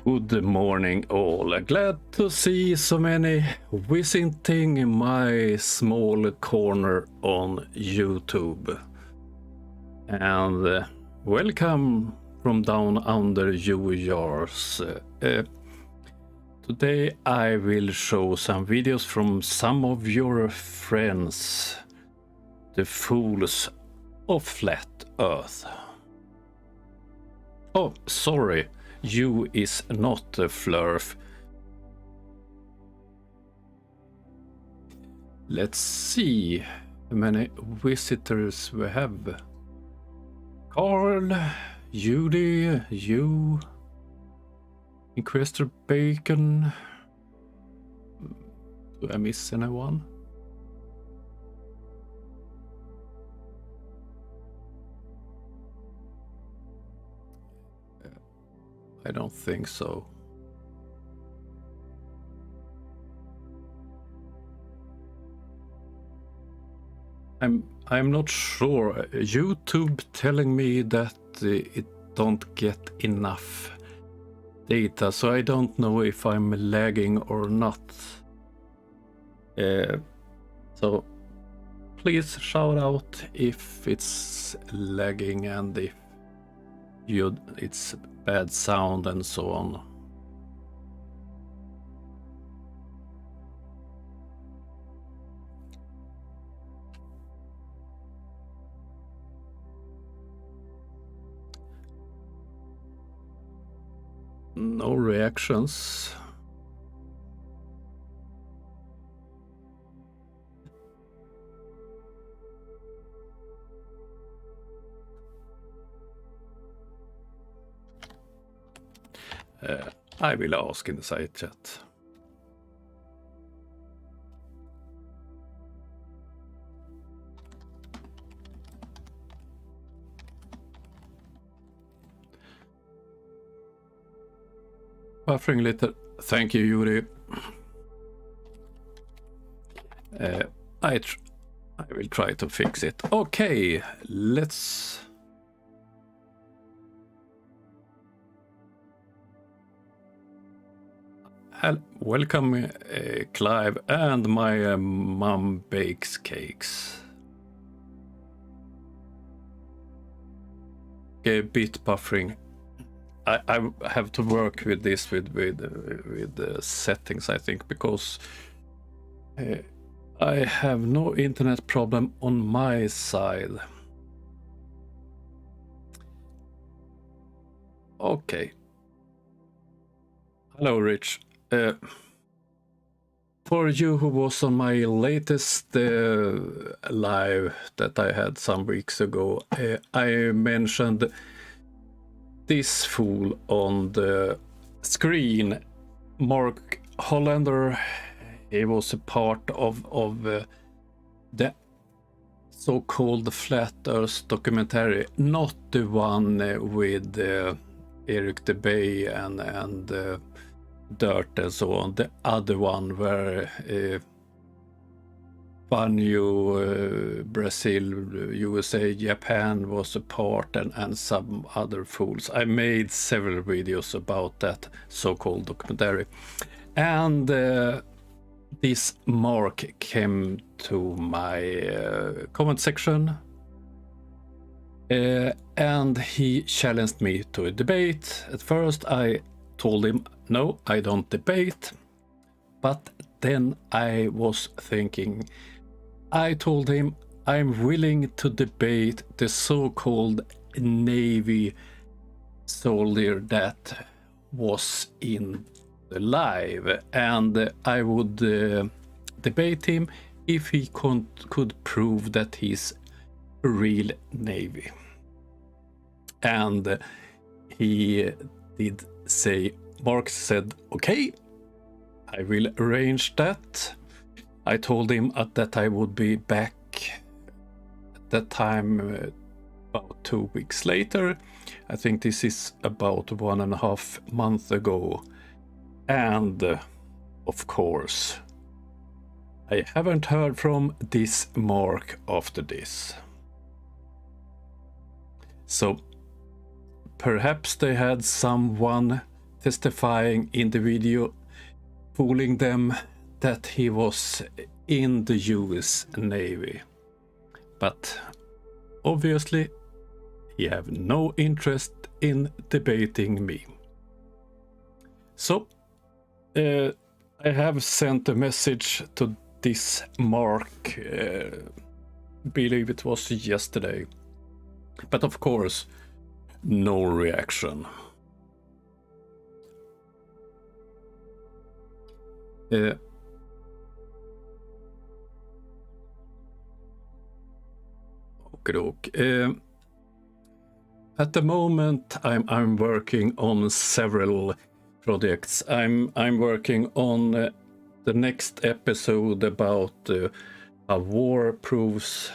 Good morning all. Glad to see so many visiting my small corner on YouTube. And welcome from down under yours. Today I will show some videos from some of your friends, the fools of flat earth. Oh, sorry. You is not a flerf. Let's see how many visitors we have. Carl, Judy, you, Inquisitor Bacon. Do I miss anyone? I don't think so. I'm not sure. YouTube telling me that it don't get enough data, so I don't know if I'm lagging or not. So please shout out if it's lagging and if it's bad sound and so on. No reactions. I will ask in the side chat. Buffering little. Thank you, Yuri. I will try to fix it. Okay, let's. Welcome, Clive, and my mom bakes cakes. Okay, bit buffering. I have to work with this with the settings, I think, because I have no internet problem on my side. Okay. Hello, Rich. For you who was on my latest live that I had some weeks ago, I mentioned this fool on the screen, Mark Hollander. He was a part of the so-called Flat Earth documentary, not the one with Eric the Bay and Dirt and so on, the other one where Banyu, Brazil, USA, Japan was a part, and some other fools. I made several videos about that so-called documentary. And this Mark came to my comment section and he challenged me to a debate. At first I told him, no, I don't debate. But then I was thinking, I told him I'm willing to debate the so-called Navy soldier that was in the live, and I would debate him if he could prove that he's a real Navy. And he did say, Mark said, okay, I will arrange that. I told him that I would be back at that time about 2 weeks later. I think this is about 1.5 months ago. And of course, I haven't heard from this Mark after this. So perhaps they had someone testifying in the video, fooling them that he was in the US Navy. But obviously he have no interest in debating me. So I have sent a message to this Mark, believe it was yesterday, but of course no reaction. At the moment, I'm working on several projects. I'm working on the next episode about how war proves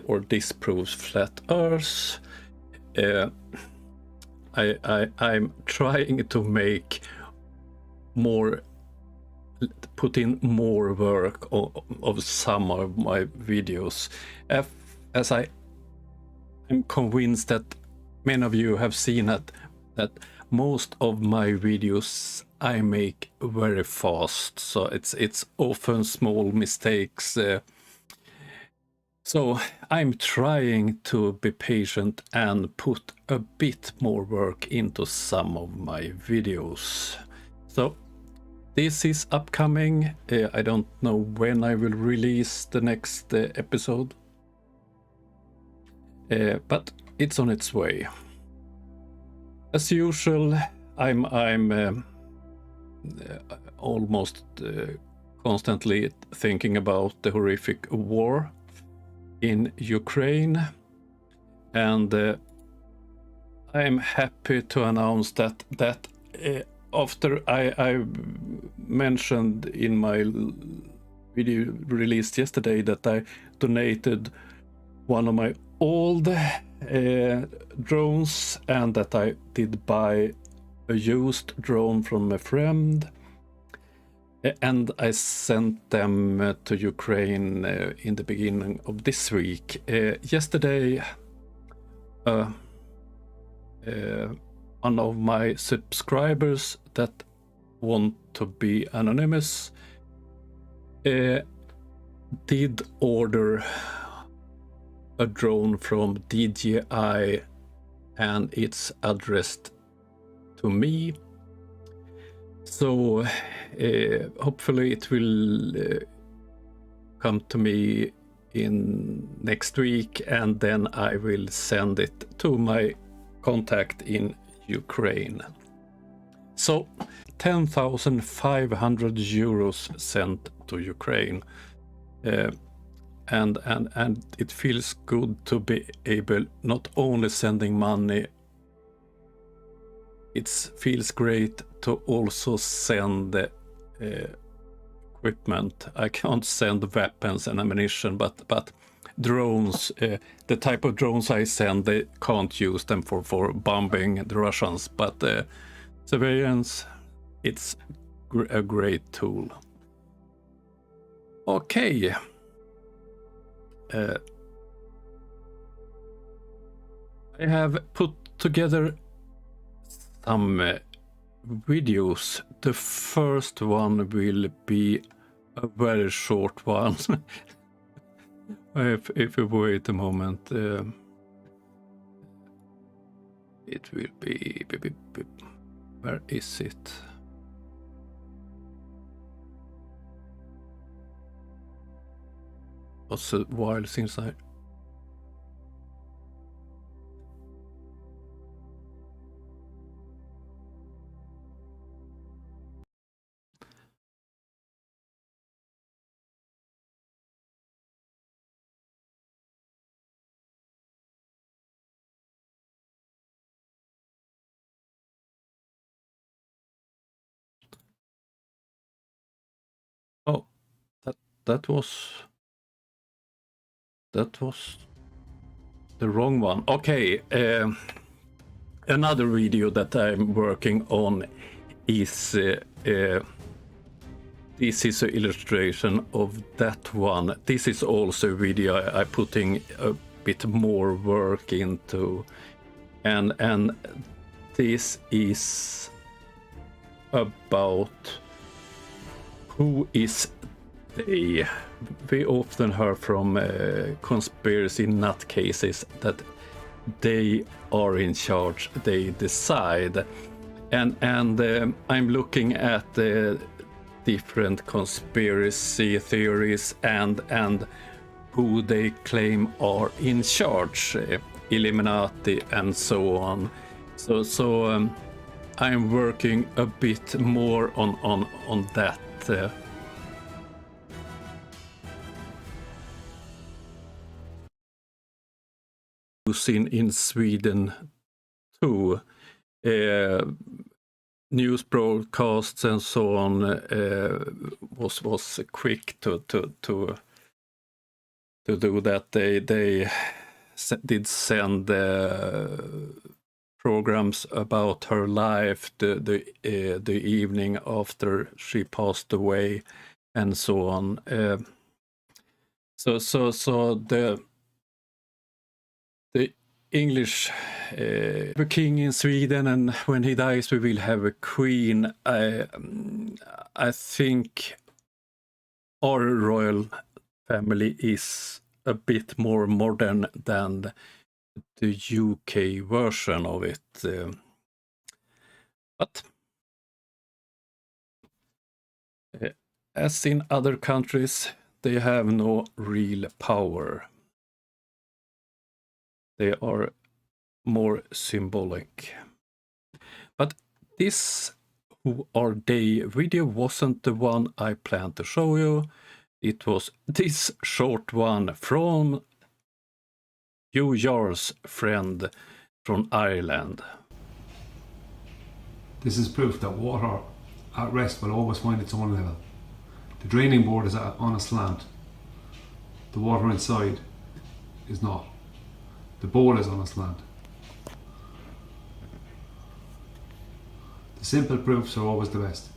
or disproves flat Earth. I'm trying to make more, put in more work of some of my videos, as I'm convinced that many of you have seen that most of my videos I make very fast, so it's often small mistakes. So I'm trying to be patient and put a bit more work into some of my videos. So this is upcoming. I don't know when I will release the next episode, but it's on its way. As usual, I'm almost constantly thinking about the horrific war in Ukraine, and I'm happy to announce that after I mentioned in my video released yesterday that I donated one of my old drones, and that I did buy a used drone from a friend, and I sent them to Ukraine in the beginning of this week. Yesterday, one of my subscribers that want to be anonymous did order a drone from DJI, and it's addressed to me. So hopefully it will come to me in next week, and then I will send it to my contact in Ukraine. So 10,500 euros sent to Ukraine. And it feels good to be able not only sending money, it feels great to also send equipment. I can't send weapons and ammunition, but drones, the type of drones I send, they can't use them for bombing the Russians, but surveillance, it's a great tool. Okay. I have put together some videos. The first one will be a very short one. if you wait a moment, it will be, where is it? Was a while since I oh, that was the wrong one. Okay, another video that I'm working on is this is an illustration of that one. This is also a video I putting a bit more work into, and this is about who is they. We often hear from conspiracy nutcases that they are in charge, they decide. And I'm looking at different conspiracy theories and who they claim are in charge, Illuminati and so on. So I'm working a bit more on that. In Sweden too, news broadcasts and so on was quick to do that. They did send programs about her life the evening after she passed away and so on. So the English a king in Sweden, and when he dies we will have a queen. I think our royal family is a bit more modern than the UK version of it. But as in other countries, they have no real power. They are more symbolic. But this Who Are They video wasn't the one I planned to show you. It was this short one from Hugh Jarl's friend from Ireland. This is proof that water at rest will always find its own level. The draining board is on a slant. The water inside is not. The bowl is on a slant. The simple proofs are always the best.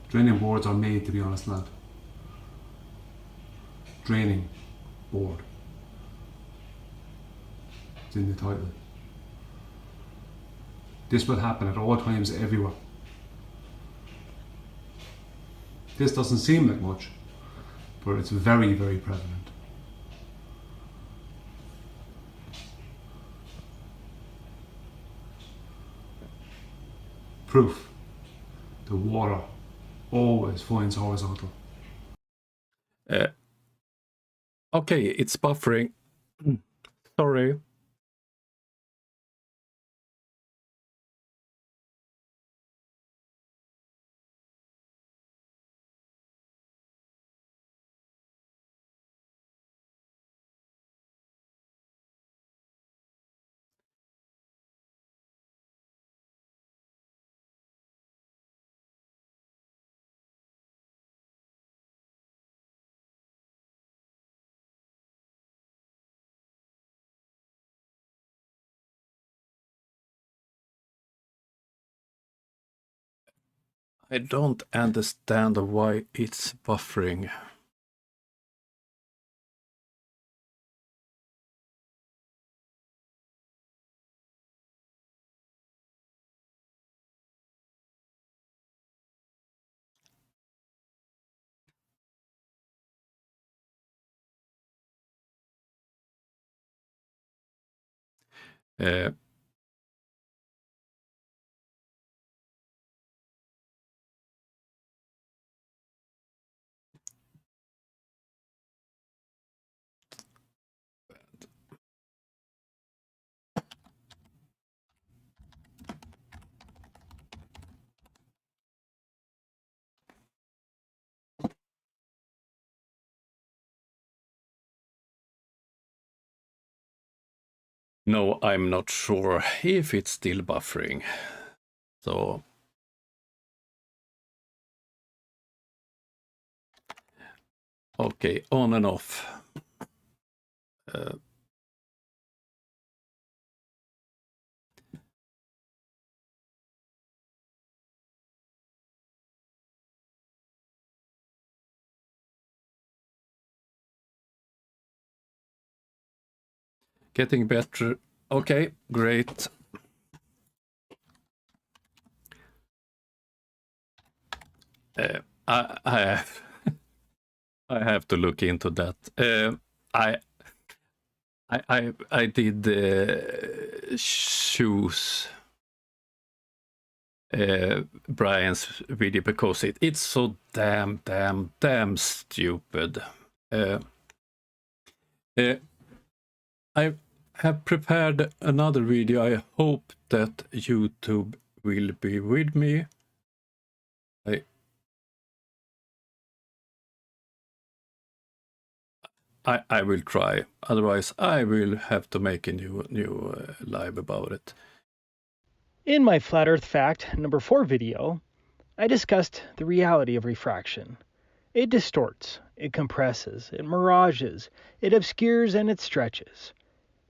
Draining boards are made to be on a slant. Draining board. It's in the title. This will happen at all times everywhere. This doesn't seem like much, but it's very, very prevalent. Proof. The water always finds horizontal. Okay, it's buffering. Sorry. I don't understand why it's buffering. No, I'm not sure if it's still buffering. So okay, on and off. Getting better. Okay, great. I have I have to look into that. I did choose Brian's video because it's so damn stupid. I have prepared another video. I hope that YouTube will be with me. I will try. Otherwise, I will have to make a new live about it. In my Flat Earth Fact number 4 video, I discussed the reality of refraction. It distorts, it compresses, it mirages, it obscures, and it stretches.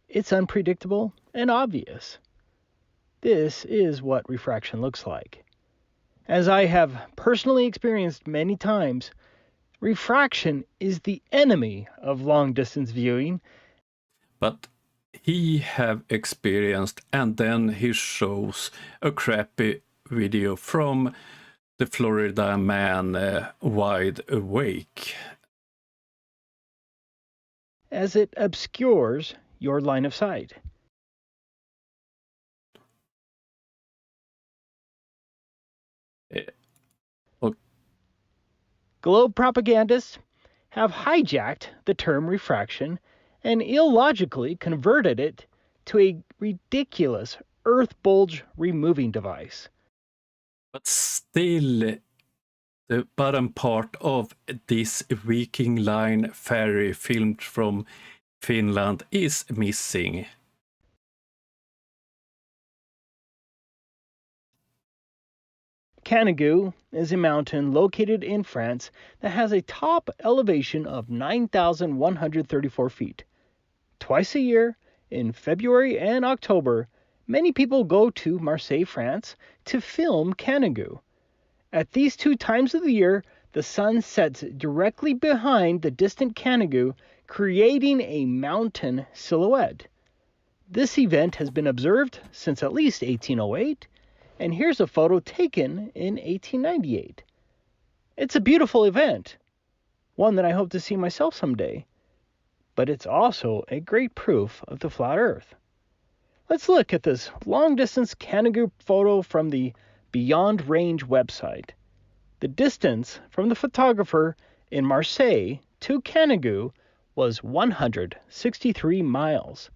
It's unpredictable and obvious. This is what refraction looks like. As I have personally experienced many times, refraction is the enemy of long-distance viewing. But he have experienced, and then he shows a crappy video from the Florida man wide awake. As it obscures your line of sight. Globe propagandists have hijacked the term refraction and illogically converted it to a ridiculous Earth bulge removing device. But still, the bottom part of this Viking Line ferry filmed from Finland is missing. Canigou is a mountain located in France that has a top elevation of 9,134 feet. Twice a year, in February and October, many people go to Marseille, France, to film Canigou. At these 2 times of the year, the sun sets directly behind the distant Canigou, creating a mountain silhouette. This event has been observed since at least 1808, and here's a photo taken in 1898. It's a beautiful event, one that I hope to see myself someday, but it's also a great proof of the flat Earth. Let's look at this long-distance Canigou photo from the Beyond Range website. The distance from the photographer in Marseille to Canigou was 163 miles.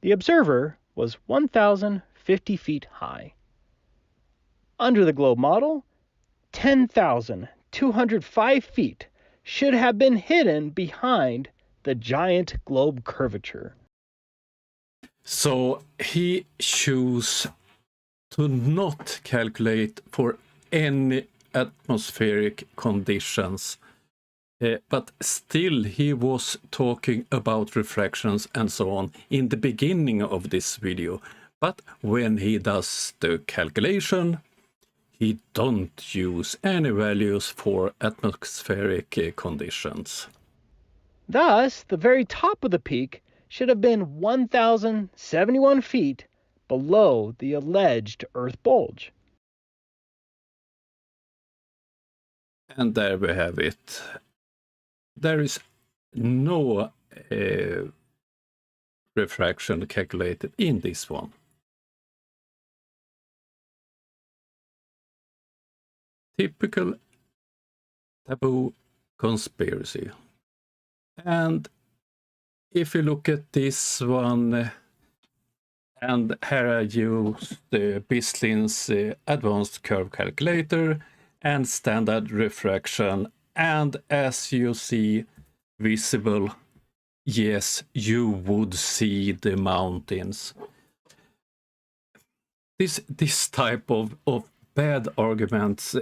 The observer was 1,050 feet high. Under the globe model, 10,205 feet should have been hidden behind the giant globe curvature. So he chose to not calculate for any atmospheric conditions, but still he was talking about refractions and so on in the beginning of this video. But when he does the calculation, he don't use any values for atmospheric conditions. Thus, the very top of the peak should have been 1,071 feet below the alleged Earth bulge. And there we have it. There is no refraction calculated in this one. Typical Taboo Conspiracy. And if you look at this one, and here I use the Bislin's advanced curve calculator and standard refraction, and as you see visible, yes, you would see the mountains. This type of bad arguments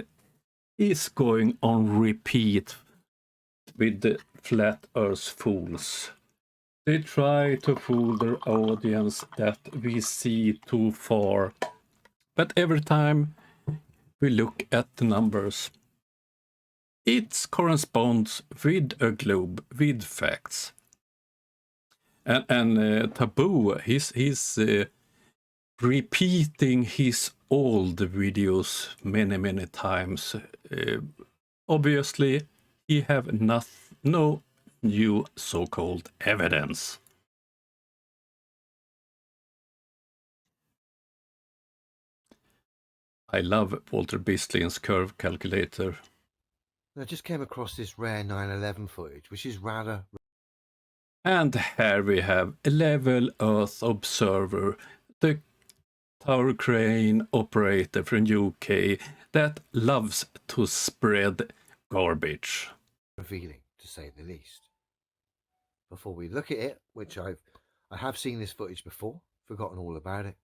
is going on repeat with the flat earth fools. They try to fool their audience that we see too far, but every time we look at the numbers, it corresponds with a globe, with facts. And Taboo, he's repeating his old videos many times obviously, he have no new so-called evidence. I love Walter Bistlin's curve calculator. I just came across this rare 9/11 footage, which is rather... And here we have a level Earth observer, the tower crane operator from UK that loves to spread garbage. revealing, to say the least. Before we look at it, which I have seen this footage before, forgotten all about it,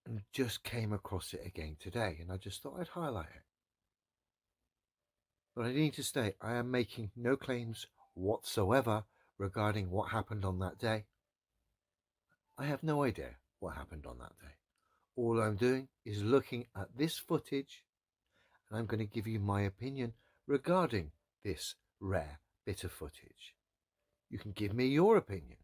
and just came across it again today, and I just thought I'd highlight it. But I need to state, I am making no claims whatsoever regarding what happened on that day. I have no idea what happened on that day. All I'm doing is looking at this footage, and I'm going to give you my opinion regarding this rare bit of footage. You can give me your opinion.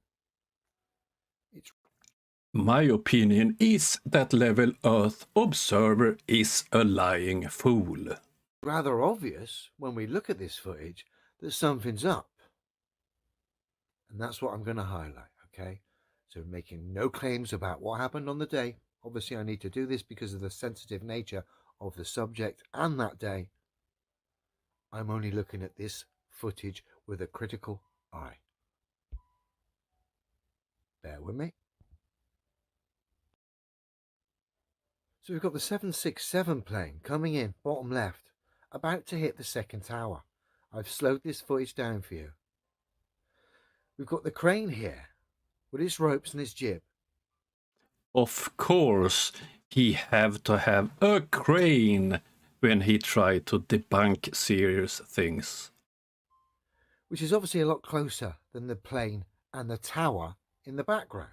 My opinion is that level Earth observer is a lying fool. Rather obvious when we look at this footage that something's up. And that's what I'm going to highlight, okay? So making no claims about what happened on the day. Obviously I need to do this because of the sensitive nature of the subject and that day. I'm only looking at this footage with a critical eye. Bear with me. So we've got the 767 plane coming in, bottom left, about to hit the second tower. I've slowed this footage down for you. We've got the crane here with its ropes and its jib. Of course, he have to have a crane when he try to debunk serious things. Which is obviously a lot closer than the plane and the tower in the background.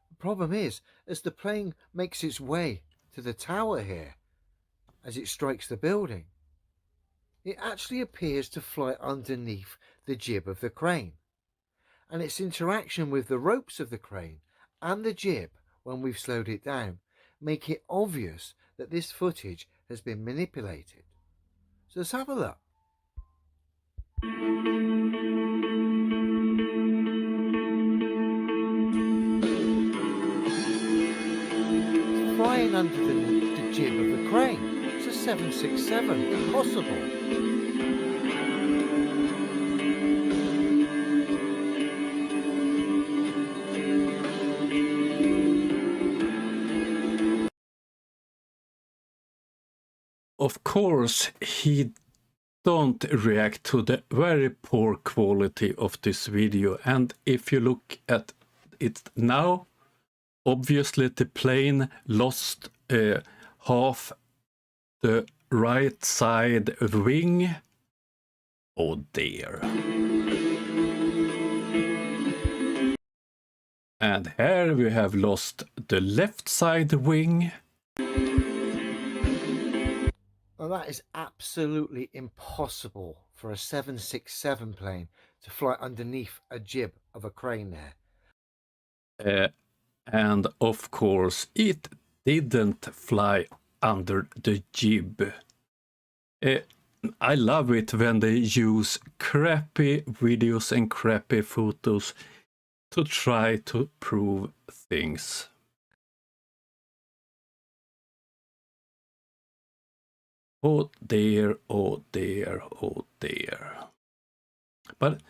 The problem is, as the plane makes its way to the tower here, as it strikes the building, it actually appears to fly underneath the jib of the crane. And its interaction with the ropes of the crane and the jib, when we've slowed it down, make it obvious that this footage has been manipulated. So let's have a look. Flying under the jib of the crane. It's a 767. Impossible. Of course, he don't react to the very poor quality of this video, and if you look at it now, obviously the plane lost half the right side wing. Oh dear. And here we have lost the left side wing. Well, that is absolutely impossible for a 767 plane to fly underneath a jib of a crane there. And of course, it didn't fly under the jib. I love it when they use crappy videos and crappy photos to try to prove things. Oh dear, oh dear, oh dear. But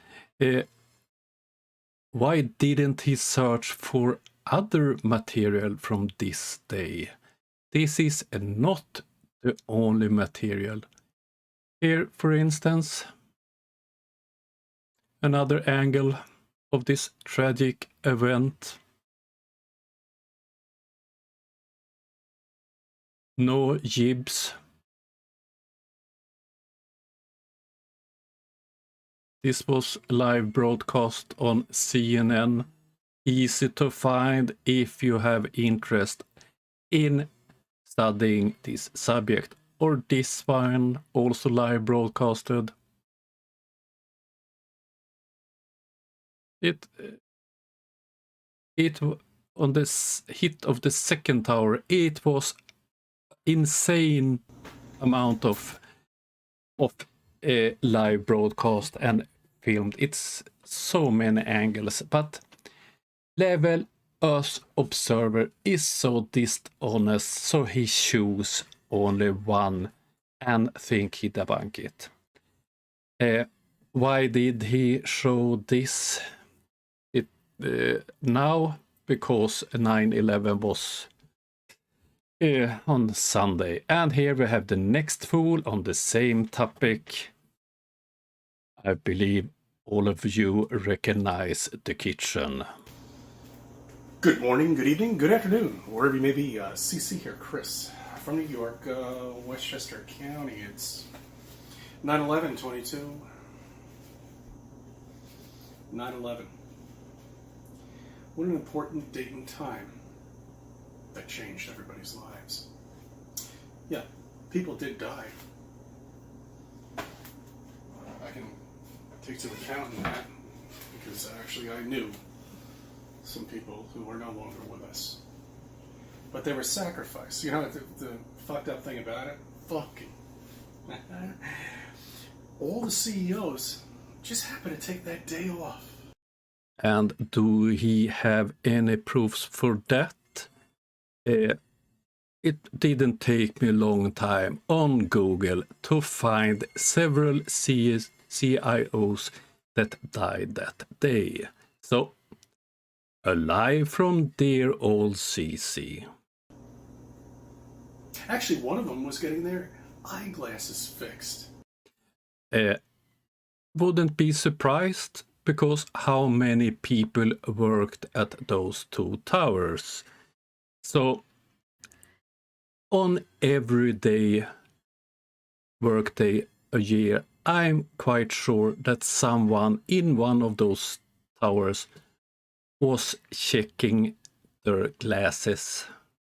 why didn't he search for other material from this day? This is not the only material. Here, for instance, another angle of this tragic event. No jibs. This was live broadcast on CNN. Easy to find if you have interest in studying this subject. Or this one, also live broadcasted. It on the hit of the second tower, it was insane amount of live broadcast and filmed. It's so many angles, but Level Earth Observer is so dishonest, so he choose only one and think he debunk it. Why did he show this now? Because 9/11 was on Sunday. And here we have the next fool on the same topic. I believe all of you recognize the kitchen. Good morning, good evening, good afternoon, wherever you may be. CC here, Chris, from New York, Westchester County. It's 9/11/22. 9/11. What an important date and time that changed everybody's lives. Yeah, people did die. I can take to account in that because actually I knew some people who are no longer with us. But they were sacrificed. You know the fucked up thing about it? Fucking. All the CEOs just happened to take that day off. And do he have any proofs for that? It didn't take me a long time on Google to find several CIOs that died that day. So, alive from dear old CC. Actually, one of them was getting their eyeglasses fixed. Wouldn't be surprised, because how many people worked at those two towers? So, on every day, workday a year, I'm quite sure that someone in one of those towers was checking their glasses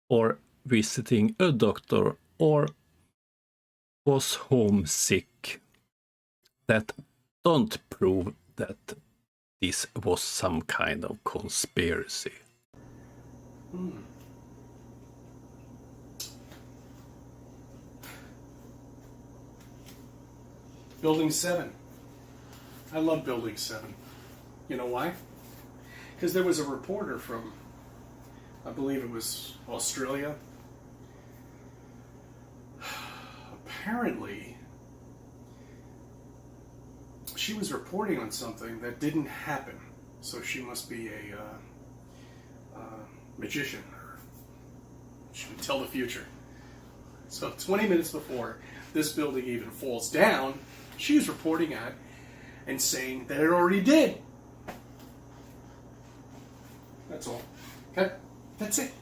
or visiting a doctor or was homesick. That don't prove that this was some kind of conspiracy. Building 7. I love Building 7. You know why? Because there was a reporter from, I believe it was Australia. Apparently, she was reporting on something that didn't happen. So she must be a magician, or she can tell the future. So 20 minutes before this building even falls down, she was reporting at and saying that it already did. That's all. Okay? That's it.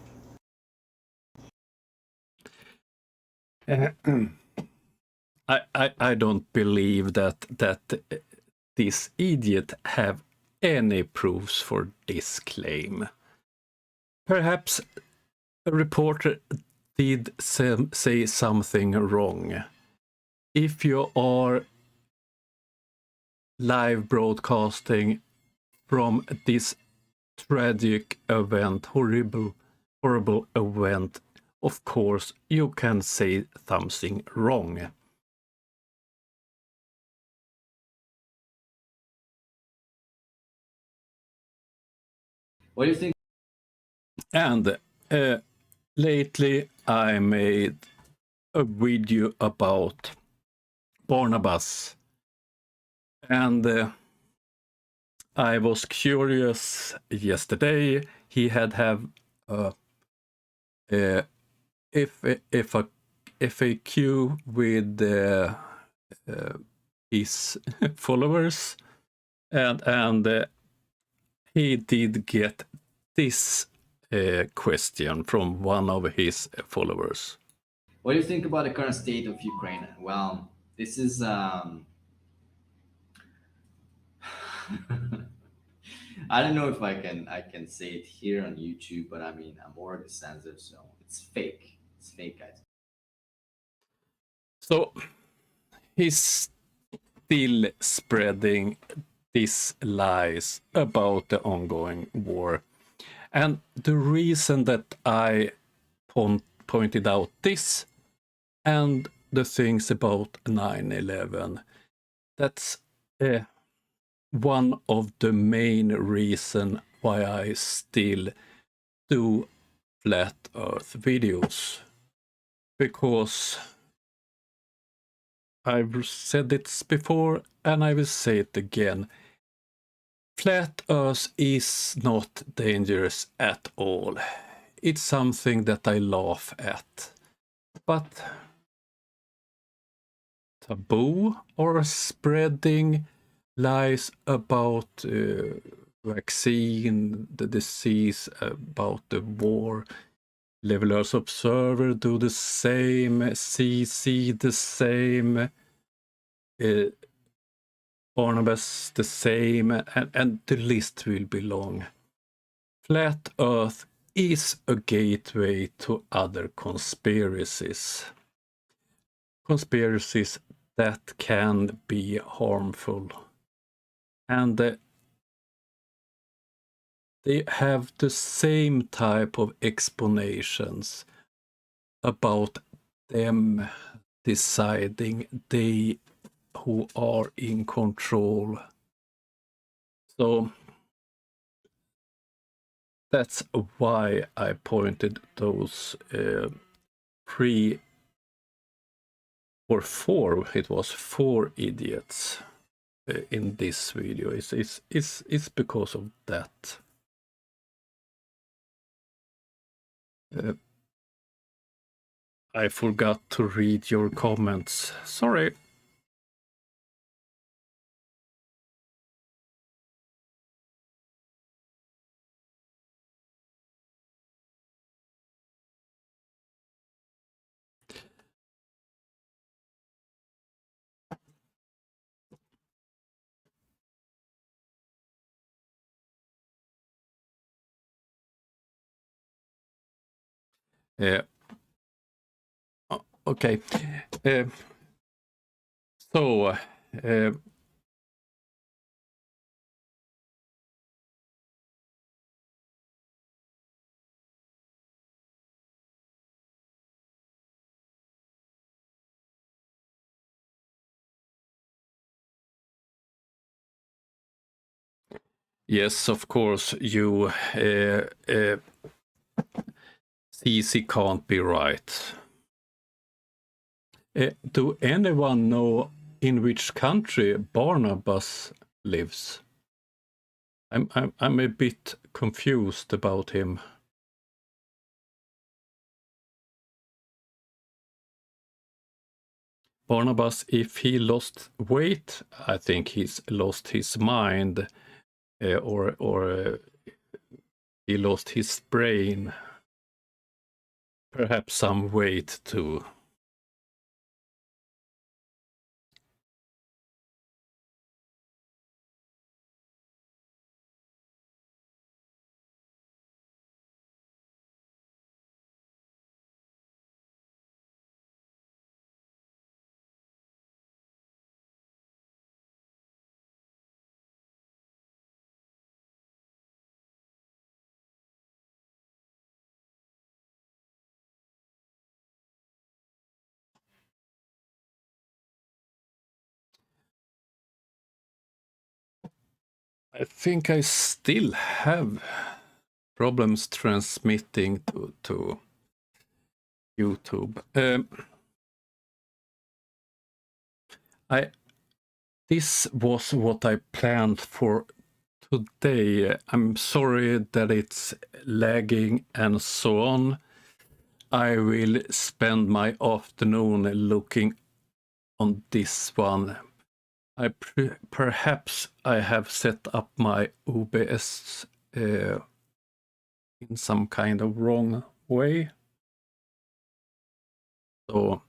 I don't believe that this idiot have any proofs for this claim. Perhaps a reporter did say something wrong. If you are live broadcasting from this tragic event, horrible event, of course you can say something wrong. What do you think? And lately I made a video about Barnabas, and I was curious yesterday. He had if a FAQ with his followers, and he did get this question from one of his followers. What do you think about the current state of Ukraine? Well, this is I don't know if I can say it here on YouTube, but I mean I'm already censored, so it's fake. It's fake, guys. So he's still spreading these lies about the ongoing war. And the reason that I pointed out this, and the things about 9/11. That's one of the main reason why I still do flat earth videos. Because I've said it before and I will say it again. Flat earth is not dangerous at all. It's something that I laugh at. But taboo or spreading lies about vaccine, the disease, about the war. Level Earth Observer do the same, CC the same, Barnabas the same, and the list will be long. Flat Earth is a gateway to other conspiracies. Conspiracies that can be harmful. And they have the same type of explanations about them deciding they who are in control. So that's why I pointed those 3 or 4, it was 4 idiots in this video. It's because of that. I forgot to read your comments. Sorry. Okay. So yes, of course, you CC can't be right. Do anyone know in which country Barnabas lives? I'm a bit confused about him. Barnabas, if he lost weight, I think he's lost his mind, or he lost his brain. Perhaps some weight too. I think I still have problems transmitting to YouTube. This was what I planned for today. I'm sorry that it's lagging and so on. I will spend my afternoon looking on this one. Perhaps I have set up my OBS in some kind of wrong way. So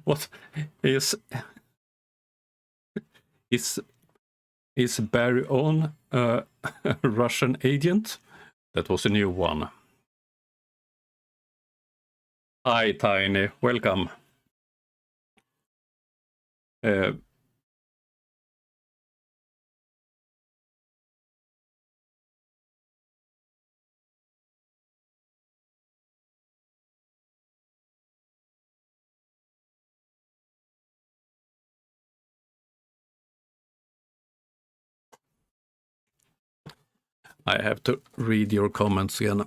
What is Barry on a Russian agent? That was a new one. Hi, Tiny. Welcome. I have to read your comments again.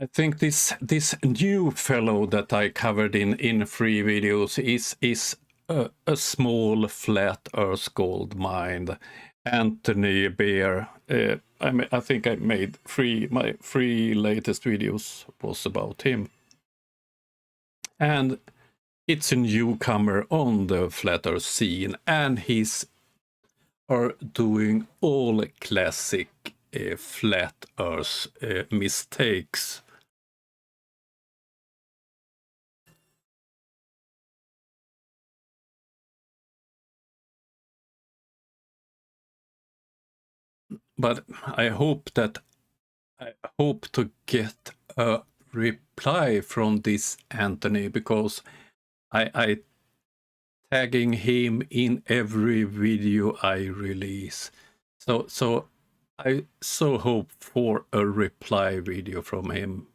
I think this new fellow that I covered in 3 videos is a small flat Earth gold mine. Anthony Bear. I think I made my 3 latest videos was about him. And it's a newcomer on the flat Earth scene, and he's doing all classic flat Earth mistakes. But I hope to get a reply from this Anthony, because I tagging him in every video I release. So I so hope for a reply video from him.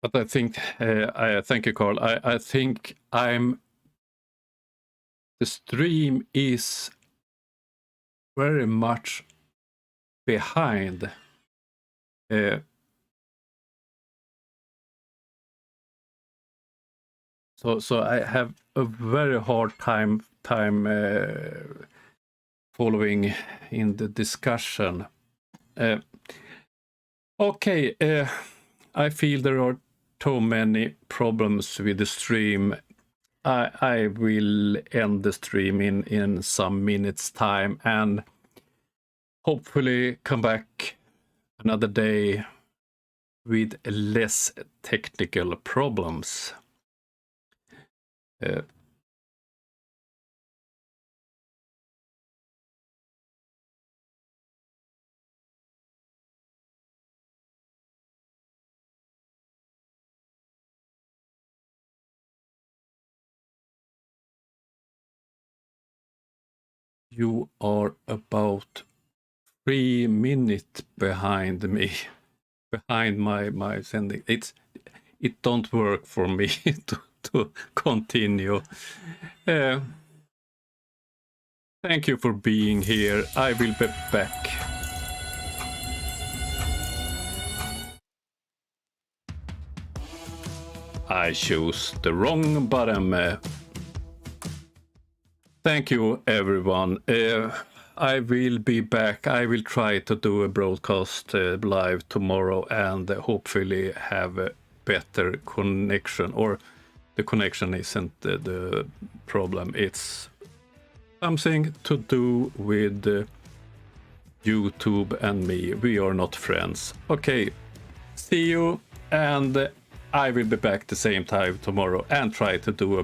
But I think, thank you, Carl. I think the stream is very much behind. So I have a very hard time following in the discussion. Okay, I feel there are too many problems with the stream. I will end the stream in some minutes time and hopefully come back another day with less technical problems. You are about 3 minutes behind me, behind my sending. It don't work for me to continue. Thank you for being here. I will be back. I chose the wrong button. Thank you, everyone. I will be back. I will try to do a broadcast live tomorrow and hopefully have a better connection. Or the connection isn't the problem. It's something to do with YouTube and me. We are not friends. Okay, see you, and I will be back the same time tomorrow and try to do a